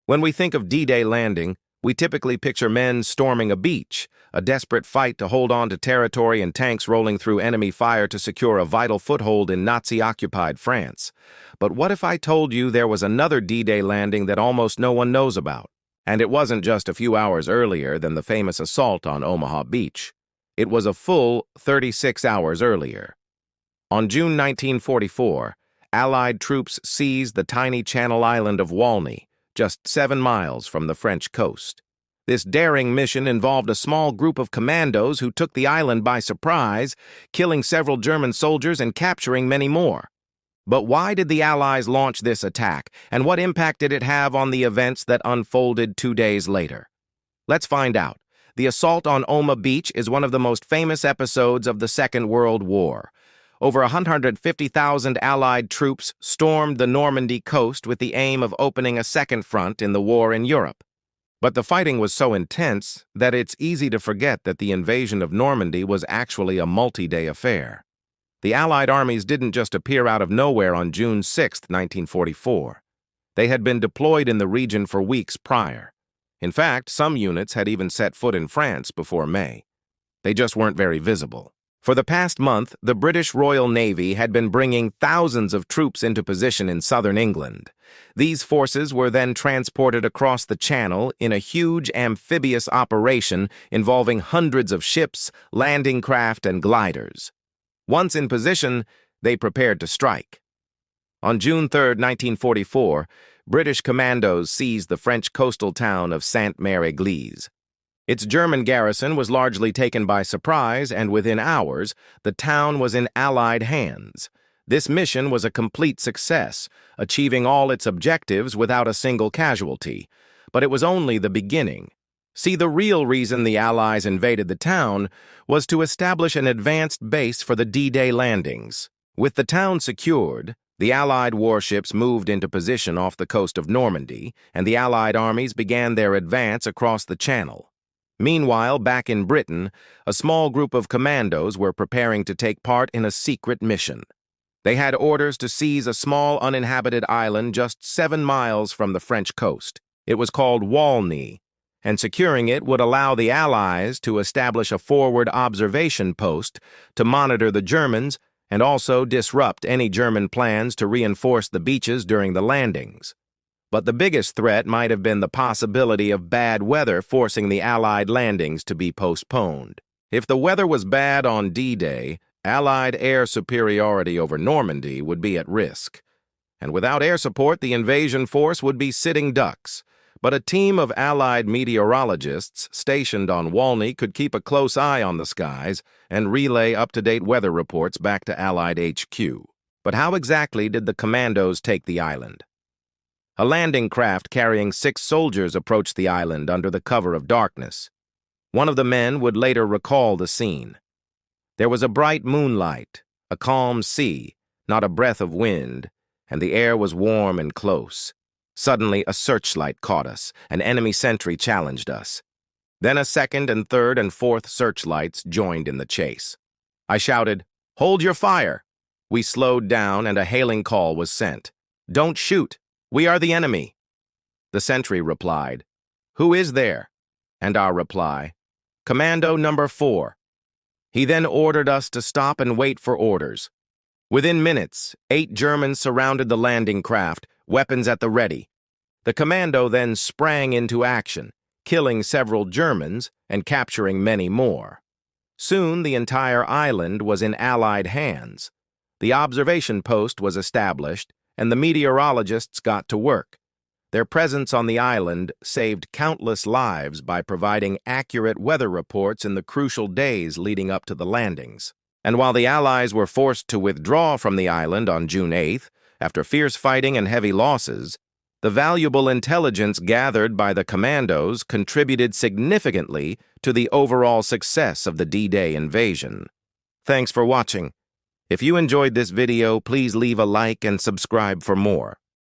When we think of D-Day landing, we typically picture men storming a beach, a desperate fight to hold on to territory and tanks rolling through enemy fire to secure a vital foothold in Nazi-occupied France. But what if I told you there was another D-Day landing that almost no one knows about? And it wasn't just a few hours earlier than the famous assault on Omaha Beach. It was a full 36 hours earlier. On June 1944, Allied troops seized the tiny Channel Island of Walney, just 7 miles from the French coast. This daring mission involved a small group of commandos who took the island by surprise, killing several German soldiers and capturing many more. But why did the Allies launch this attack, and what impact did it have on the events that unfolded 2 days later? Let's find out. The assault on Omaha Beach is one of the most famous episodes of the Second World War. Over 150,000 Allied troops stormed the Normandy coast with the aim of opening a second front in the war in Europe. But the fighting was so intense that it's easy to forget that the invasion of Normandy was actually a multi-day affair. The Allied armies didn't just appear out of nowhere on June 6, 1944. They had been deployed in the region for weeks prior. In fact, some units had even set foot in France before May. They just weren't very visible. For the past month, the British Royal Navy had been bringing thousands of troops into position in southern England. These forces were then transported across the Channel in a huge amphibious operation involving hundreds of ships, landing craft, and gliders. Once in position, they prepared to strike. On June 3, 1944, British commandos seized the French coastal town of Sainte-Mère-Église. Its German garrison was largely taken by surprise, and within hours, the town was in Allied hands. This mission was a complete success, achieving all its objectives without a single casualty. But it was only the beginning. See, the real reason the Allies invaded the town was to establish an advanced base for the D-Day landings. With the town secured, the Allied warships moved into position off the coast of Normandy, and the Allied armies began their advance across the Channel. Meanwhile, back in Britain, a small group of commandos were preparing to take part in a secret mission. They had orders to seize a small uninhabited island just 7 miles from the French coast. It was called Walney, and securing it would allow the Allies to establish a forward observation post to monitor the Germans and also disrupt any German plans to reinforce the beaches during the landings. But the biggest threat might have been the possibility of bad weather forcing the Allied landings to be postponed. If the weather was bad on D-Day, Allied air superiority over Normandy would be at risk. And without air support, the invasion force would be sitting ducks. But a team of Allied meteorologists stationed on Walney could keep a close eye on the skies and relay up-to-date weather reports back to Allied HQ. But how exactly did the commandos take the island? A landing craft carrying 6 soldiers approached the island under the cover of darkness. One of the men would later recall the scene. There was a bright moonlight, a calm sea, not a breath of wind, and the air was warm and close. Suddenly, a searchlight caught us. An enemy sentry challenged us. Then a second and third and fourth searchlights joined in the chase. I shouted, "Hold your fire!" We slowed down and a hailing call was sent. "Don't shoot! We are the enemy." The sentry replied, "Who is there?" And our reply, "Commando number 4. He then ordered us to stop and wait for orders. Within minutes, 8 Germans surrounded the landing craft, weapons at the ready. The commando then sprang into action, killing several Germans and capturing many more. Soon the entire island was in Allied hands. The observation post was established, and the meteorologists got to work. Their presence on the island saved countless lives by providing accurate weather reports in the crucial days leading up to the landings. And while the Allies were forced to withdraw from the island on June 8th, after fierce fighting and heavy losses, the valuable intelligence gathered by the commandos contributed significantly to the overall success of the D-Day invasion. Thanks for watching. If you enjoyed this video, please leave a like and subscribe for more.